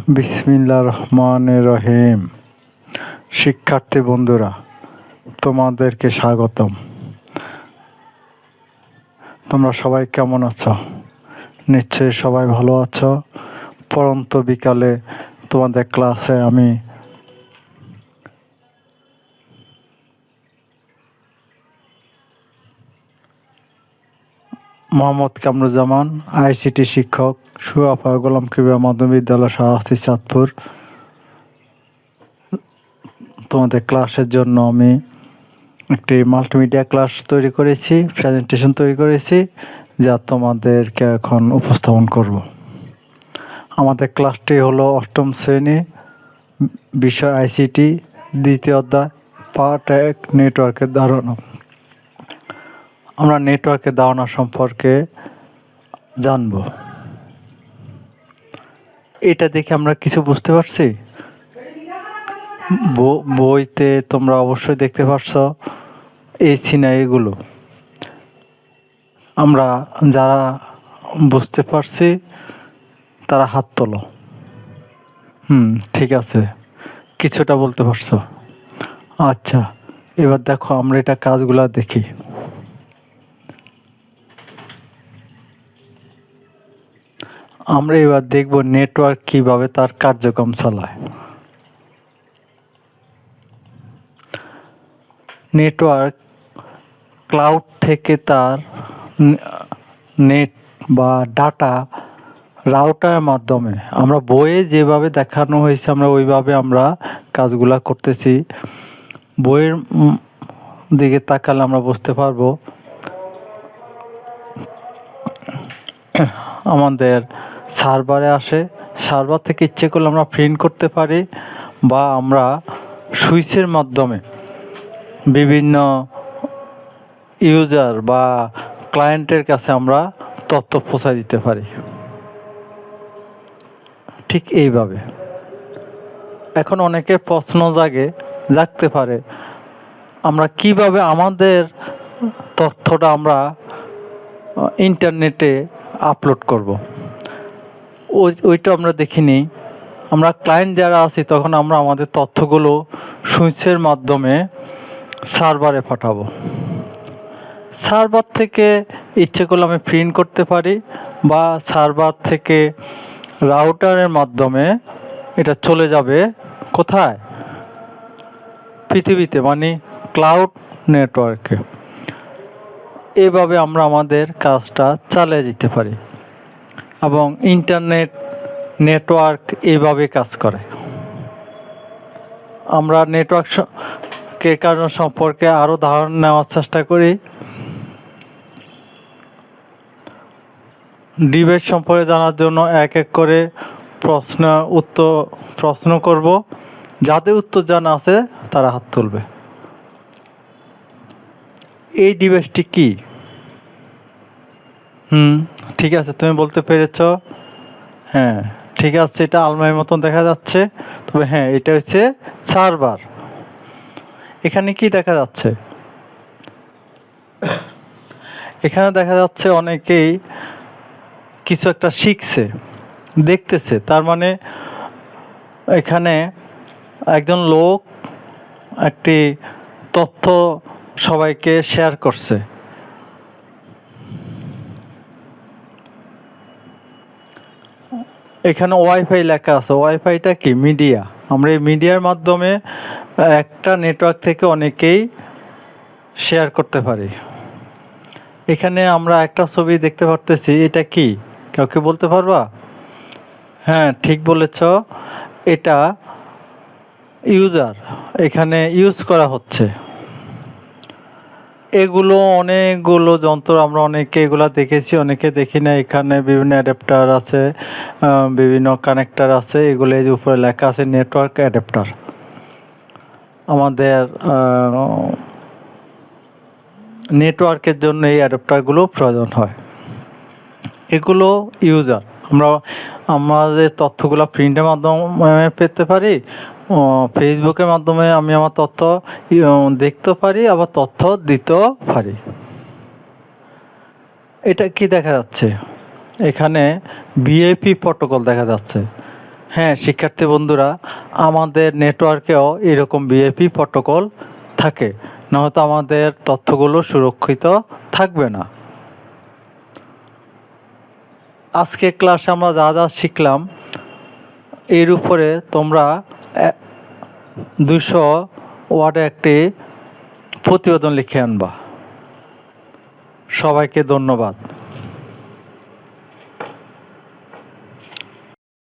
বিসমিল্লাহির রহমানির রহিম। শিক্ষার্থী বন্ধুরা, তোমাদেরকে স্বাগতম। তোমরা সবাই কেমন আছো? নিশ্চয়ই সবাই ভালো আছো। পড়ন্ত বিকালে তোমাদের ক্লাসে আমি মোহাম্মদ কামরুজ্জামান, আইসিটি শিক্ষক, সুয়াফা গোলাম কিবরিয়া মাধ্যমিক বিদ্যালয়, শাহরাস্তি, চাঁদপুর। তোমাদের ক্লাসের জন্য আমি একটি মাল্টিমিডিয়া ক্লাস তৈরি করেছি, প্রেজেন্টেশন তৈরি করেছি, যা তোমাদেরকে এখন উপস্থাপন করব। আমাদের ক্লাসটি হলো অষ্টম শ্রেণী, বিষয় আইসিটি, দ্বিতীয় অধ্যায়, পার্ট 1, নেটওয়ার্কের ধারণা। আমরা নেটওয়ার্কের ধারণা সম্পর্কে জানব। এটা দেখে আমরা কিছু বুঝতে পারছি? বইতে তোমরা অবশ্যই দেখতে পাচ্ছ এই সিনারিগুলো। আমরা যারা বুঝতে পারছি তারা হাত তোলো। ঠিক আছে, কিছুটা বলতে পারছো। আচ্ছা, এবার দেখো আমরা এটা কাজগুলা দেখি। আমরা এবার দেখব নেটওয়ার্ক কিভাবে তার কার্যক্রম চালায়। নেটওয়ার্ক ক্লাউড থেকে তার নেট বা ডাটা রাউটারের মাধ্যমে, আমরা বইয়ে যেভাবে দেখানো হয়েছে আমরা ওইভাবে আমরা কাজগুলা করতেছি। বইয়ের দিকে তাকালে আমরা বুঝতে পারবো আমাদের সার্ভারে আসে, সার্ভার থেকে ইচ্ছে করলে আমরা প্রিন্ট করতে পারি, বা আমরা সুইচের মাধ্যমে বিভিন্ন ইউজার বা ক্লায়েন্টের কাছে আমরা তথ্য পৌঁছায় দিতে পারি। ঠিক এইভাবে। এখন অনেকের প্রশ্ন জাগতে পারে, আমরা কিভাবে আমাদের তথ্যটা আমরা ইন্টারনেটে আপলোড করব। ওইটা আমরা দেখিনি। আমরা ক্লায়েন্ট যারা আছি তখন আমরা আমাদের তথ্যগুলো সুইচের মাধ্যমে সার্ভারে পাঠাবো। সার্ভার থেকে ইচ্ছে করলে আমি প্রিন্ট করতে পারি, বা সার্ভার থেকে রাউটারের মাধ্যমে এটা চলে যাবে কোথায়? পৃথিবীতে, মানে ক্লাউড নেটওয়ার্কে। এভাবে আমরা আমাদের কাজটা চালিয়ে যেতে পারি, এবং ইন্টারনেট নেটওয়ার্ক এইভাবে কাজ করে। আমরা নেটওয়ার্কের কারণ সম্পর্কে আরও ধারণা নেওয়ার চেষ্টা করি। ডিবেট সম্পর্কে জানার জন্য এক এক করে প্রশ্ন করব। যাদের উত্তর জানা আছে তারা হাত তুলবে। এই ডিভাইসটি কি? ঠিক আছে, তুমি বলতে পেরেছ। হ্যাঁ, ঠিক আছে, এটা আলমারির মতন দেখা যাচ্ছে। তবে হ্যাঁ, এটা হচ্ছে সার্ভার। এখানে কি দেখা যাচ্ছে? এখানে দেখা যাচ্ছে অনেকেই কিছু একটা শিখছে, দেখতেছে। তার মানে এখানে একজন লোক একটি তথ্য সবাইকে শেয়ার করছে। এখানে ওয়াইফাই লেখা আছে। ওয়াইফাইটা কি? মিডিয়া। আমরা এই মিডিয়ার মাধ্যমে একটা নেটওয়ার্ক থেকে অনেকেই শেয়ার করতে পারি। এখানে আমরা একটা ছবি দেখতে পারতেছি। এটা কি? কাউকে বলতে পারবা? হ্যাঁ, ঠিক বলেছ, এটা ইউজার এখানে ইউজ করা হচ্ছে। এগুলো অনেকগুলো যন্ত্র, আমরা অনেকে এগুলা দেখেছি, অনেকে দেখি না। এখানে বিভিন্ন অ্যাডাপ্টার আছে, বিভিন্ন কানেক্টার আছে। এগুলো এই যে উপরে লেখা আছে নেটওয়ার্ক অ্যাডাপ্টার। আমাদের নেটওয়ার্কের জন্য এই অ্যাডাপ্টারগুলো প্রয়োজন হয়। এগুলো ইউজার। আমাদের তথ্যগুলো প্রিন্টের মাধ্যমে পেতে পারি, ফেসবুকের মাধ্যমে আমি আমার তথ্য দেখতে পারি, আবার তথ্য দিতেও পারি। এটা কি দেখা যাচ্ছে? এখানে ভিআইপি প্রটোকল দেখা যাচ্ছে। হ্যাঁ শিক্ষার্থী বন্ধুরা, আমাদের নেটওয়ার্কেও এরকম ভিআইপি প্রোটোকল থাকে, নয়তো আমাদের তথ্যগুলো সুরক্ষিত থাকবে না। আজকে ক্লাসে আমরা যা যা শিখলাম এর উপরে তোমরা 200 ওয়ার্ডে একটি প্রতিবেদন লিখে আনবা। সবাইকে ধন্যবাদ।